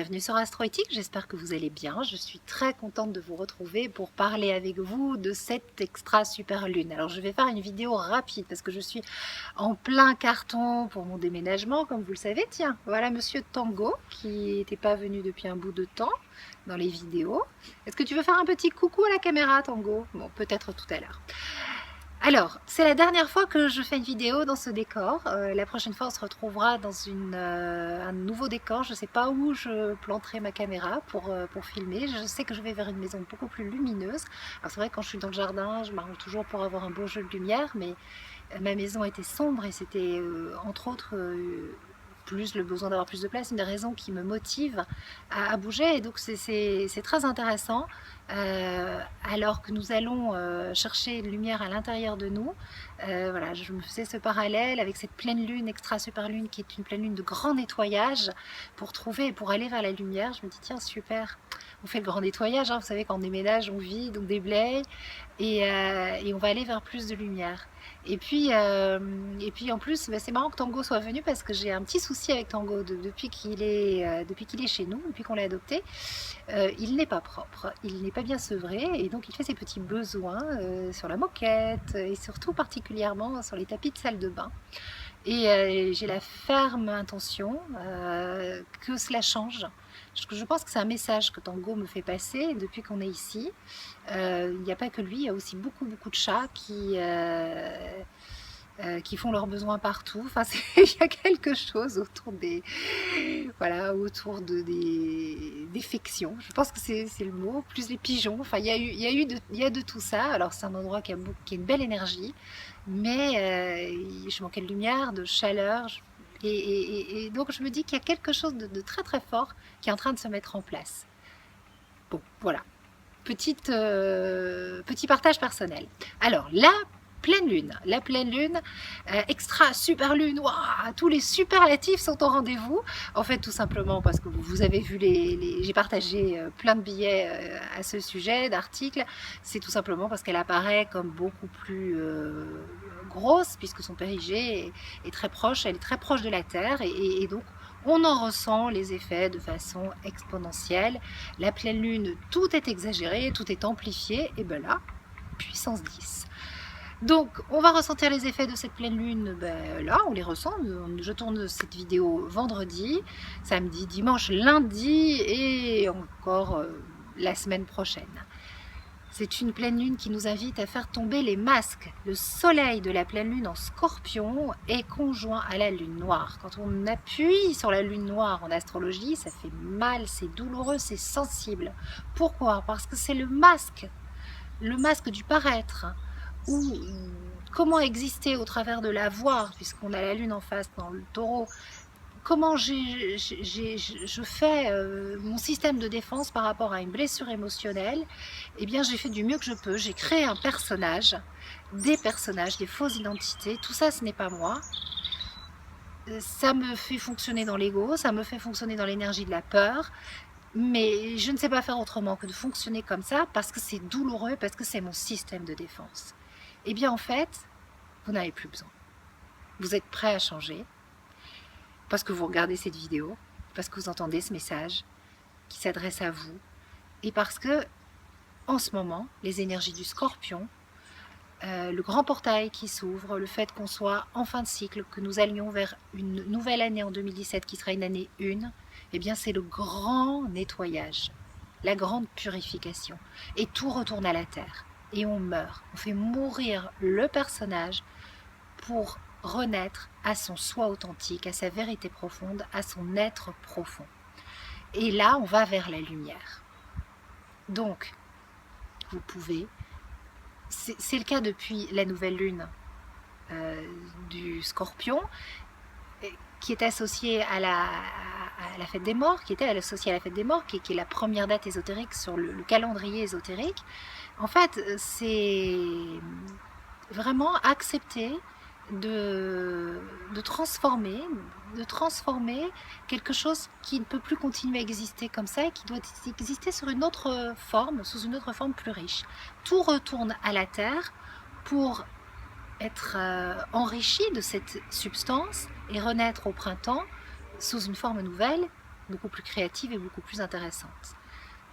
bienvenue sur Astroéthique, j'espère que vous allez bien. Je suis très contente de vous retrouver pour parler avec vous de cette extra super lune. Alors je vais faire une vidéo rapide parce que je suis en plein carton pour mon déménagement, comme vous le savez. Tiens, voilà Monsieur Tango qui n'était pas venu depuis un bout de temps dans les vidéos. Est-ce que tu veux faire un petit coucou à la caméra, Tango? Bon, peut-être tout à l'heure. Alors, c'est la dernière fois que je fais une vidéo dans ce décor. La prochaine fois, on se retrouvera dans un nouveau décor. Je ne sais pas où je planterai ma caméra pour filmer. Je sais que je vais vers une maison beaucoup plus lumineuse. Alors c'est vrai que quand je suis dans le jardin, je m'arrange toujours pour avoir un beau jeu de lumière, mais ma maison était sombre et c'était entre autres plus le besoin d'avoir plus de place, une des raisons qui me motive à bouger. Et donc c'est très intéressant. Alors que nous allons chercher une lumière à l'intérieur de nous, voilà, je me faisais ce parallèle avec cette pleine lune, extra super lune, qui est une pleine lune de grand nettoyage pour aller vers la lumière. Je me dis tiens super, on fait le grand nettoyage, hein, vous savez quand on déménage on vide, on déblaye et on va aller vers plus de lumière. Et puis en plus, bah, c'est marrant que Tango soit venu parce que j'ai un petit souci avec Tango depuis qu'il est chez nous, depuis qu'on l'a adopté. Il n'est pas propre, il n'est pas bien sevré et donc il fait ses petits besoins sur la moquette et surtout particulièrement sur les tapis de salle de bain. Et j'ai la ferme intention que cela change. Je pense que c'est un message que Tango me fait passer depuis qu'on est ici. Il n'y a pas que lui, il y a aussi beaucoup de chats qui font leurs besoins partout. Enfin, il y a quelque chose autour des défections. Je pense que c'est le mot, plus les pigeons. Enfin, il y a de tout ça. Alors, c'est un endroit qui a une belle énergie, mais je manquais de lumière, de chaleur. Et donc, je me dis qu'il y a quelque chose de très très fort qui est en train de se mettre en place. Bon, voilà. Petit partage personnel. Alors, la pleine lune, extra super lune, waouh, tous les superlatifs sont au rendez-vous. En fait, tout simplement parce que vous avez vu j'ai partagé plein de billets à ce sujet, d'articles. C'est tout simplement parce qu'elle apparaît comme beaucoup plus grosse, puisque son périgée est très proche, elle est très proche de la Terre, et donc on en ressent les effets de façon exponentielle. La pleine lune, tout est exagéré, tout est amplifié, et bien là, puissance 10. Donc, on va ressentir les effets de cette pleine lune, ben là, on les ressent. Je tourne cette vidéo vendredi, samedi, dimanche, lundi et encore la semaine prochaine. C'est une pleine lune qui nous invite à faire tomber les masques. Le soleil de la pleine lune en Scorpion est conjoint à la lune noire. Quand on appuie sur la lune noire en astrologie, ça fait mal, c'est douloureux, c'est sensible. Pourquoi? Parce que c'est le masque du paraître, ou comment exister au travers de la voix, puisqu'on a la lune en face dans le taureau. Comment je fais mon système de défense par rapport à une blessure émotionnelle? Eh bien, j'ai fait du mieux que je peux. J'ai créé un personnage, des fausses identités. Tout ça, ce n'est pas moi. Ça me fait fonctionner dans l'ego, ça me fait fonctionner dans l'énergie de la peur. Mais je ne sais pas faire autrement que de fonctionner comme ça parce que c'est douloureux, parce que c'est mon système de défense. Eh bien, en fait, vous n'avez plus besoin. Vous êtes prêt à changer parce que vous regardez cette vidéo, parce que vous entendez ce message qui s'adresse à vous et parce que, en ce moment, les énergies du Scorpion, le grand portail qui s'ouvre, le fait qu'on soit en fin de cycle, que nous allions vers une nouvelle année en 2017 qui sera une année 1, eh bien c'est le grand nettoyage, la grande purification. Et tout retourne à la terre. Et on meurt. On fait mourir le personnage pour renaître à son soi authentique, à sa vérité profonde, à son être profond. Et là, on va vers la lumière. Donc, vous pouvez... C'est le cas depuis la nouvelle lune du Scorpion, qui est associée à la fête des morts, qui était associée à la fête des morts, qui est la première date ésotérique sur le calendrier ésotérique. En fait, c'est vraiment accepter de transformer quelque chose qui ne peut plus continuer à exister comme ça et qui doit exister sur une autre forme, sous une autre forme plus riche. Tout retourne à la terre pour être enrichi de cette substance et renaître au printemps sous une forme nouvelle beaucoup plus créative et beaucoup plus intéressante.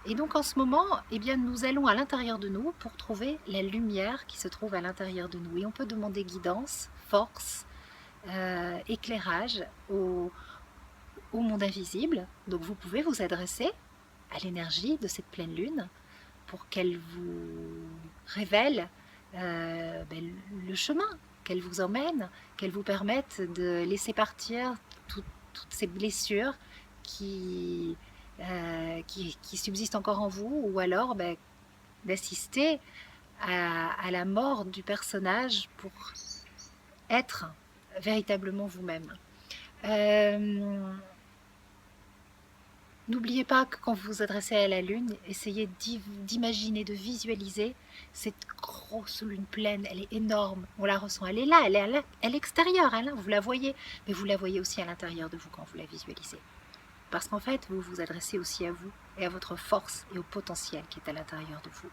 Et donc en ce moment, eh bien, nous allons à l'intérieur de nous pour trouver la lumière qui se trouve à l'intérieur de nous. Et on peut demander guidance, force, éclairage au monde invisible. Donc vous pouvez vous adresser à l'énergie de cette pleine lune pour qu'elle vous révèle le chemin, qu'elle vous emmène, qu'elle vous permette de laisser partir toutes ces blessures qui subsistent encore en vous, ou alors d'assister à la mort du personnage pour être véritablement vous-même. N'oubliez pas que quand vous vous adressez à la lune, essayez d'imaginer, de visualiser cette grosse lune pleine. Elle est énorme, on la ressent, elle est là, elle est à l'extérieur, vous la voyez, mais vous la voyez aussi à l'intérieur de vous quand vous la visualisez. Parce qu'en fait, vous vous adressez aussi à vous et à votre force et au potentiel qui est à l'intérieur de vous.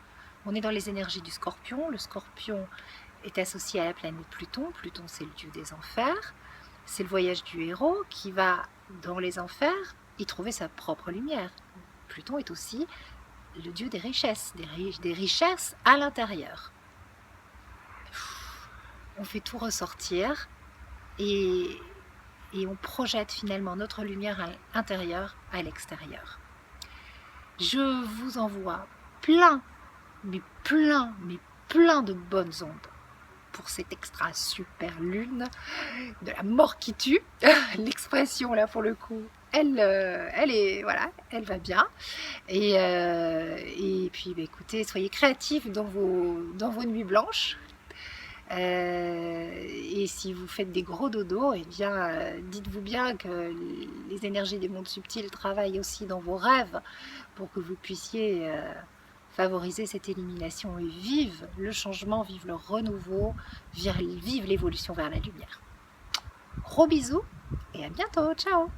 On est dans les énergies du Scorpion. Le Scorpion est associé à la planète Pluton. Pluton, c'est le dieu des enfers. C'est le voyage du héros qui va dans les enfers y trouver sa propre lumière. Pluton est aussi le dieu des richesses, des richesses à l'intérieur. On fait tout ressortir et on projette finalement notre lumière à l'intérieur, à l'extérieur. Je vous envoie plein de bonnes ondes pour cette extra super lune de la mort qui tue. L'expression là pour le coup, elle est voilà, elle va bien. Et puis écoutez, soyez créatifs dans vos nuits blanches. Et si vous faites des gros dodos, eh bien, dites-vous bien que les énergies des mondes subtils travaillent aussi dans vos rêves pour que vous puissiez favoriser cette élimination et vivre le changement, vivre le renouveau, vivre l'évolution vers la lumière. Gros bisous et à bientôt, ciao!